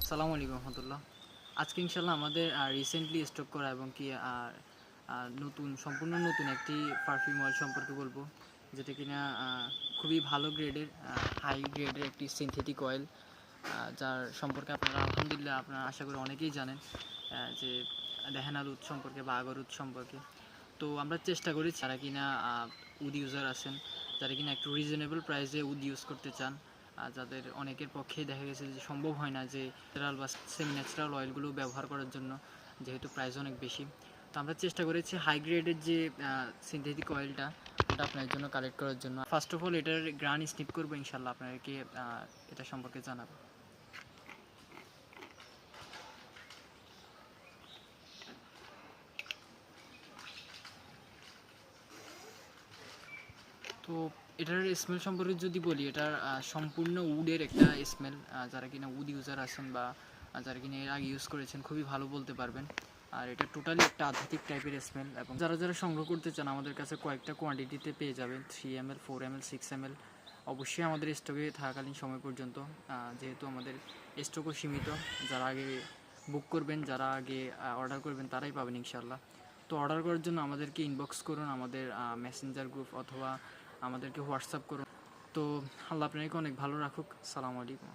সালামু আলাইকুম রহমতুল্লাহ। আজকে ইনশাল্লাহ আমাদের রিসেন্টলি স্টক করা এবং কি সম্পূর্ণ নতুন একটি পারফিউম অয়েল সম্পর্কে বলবো, যেটা কিনা খুবই ভালো গ্রেডের, হাই গ্রেডের একটি সিনথেটিক অয়েল, যার সম্পর্কে আপনারা আশা করি অনেকেই জানেন, যে রেহানাল উদ সম্পর্কে বা আগর উদ সম্পর্কে। তো আমরা চেষ্টা করি যারা কিনা উড ইউজার আছেন, যারা কিনা একটু রিজনেবল প্রাইসে উড ইউজ করতে চান, যাদের অনেকের পক্ষে দেখা গেছে যে সম্ভব হয় না যে ন্যাচারাল বা সেমি ন্যাচারাল অয়েলগুলো ব্যবহার করার জন্য, যেহেতু প্রাইস অনেক বেশি। তো আমরা চেষ্টা করেছি হাই গ্রেডের যে সিনথেটিক অয়েলটা, ওটা আপনার জন্য কালেক্ট করার জন্য। ফার্স্ট অফ অল এটার গ্রান স্নিপ করবো, ইনশাল্লাহ আপনাদেরকে এটা সম্পর্কে জানাবো। তো এটার স্মেল সম্পর্কে যদি বলি, এটার সম্পূর্ণ উডের একটা স্মেল। যারা কিনা উড ইউজার আছেন বা যারা কিনা এর আগে ইউজ করেছেন খুবই ভালো বলতে পারবেন। আর এটা টোটালি একটা আধ্যাত্মিক টাইপের স্মেল, এবং যারা যারা সংগ্রহ করতে চান আমাদের কাছে কয়েকটা কোয়ান্টিটিতে পেয়ে যাবেন, 3 ml, 4 ml, 6 ml। অবশ্যই আমাদের স্টকে থাকাকালীন সময় পর্যন্ত, যেহেতু আমাদের স্টকও সীমিত, যারা আগে বুক করবেন, যারা আগে অর্ডার করবেন তারাই পাবেন ইনশাল্লাহ। তো অর্ডার করার জন্য আমাদেরকে ইনবক্স করুন, আমাদের মেসেঞ্জার গ্রুপ, অথবা আমাদেরকে হোয়াটসঅ্যাপ করুন। তো আল্লাহ আপনাকে অনেক ভালো রাখুক। সালামু আলাইকুম।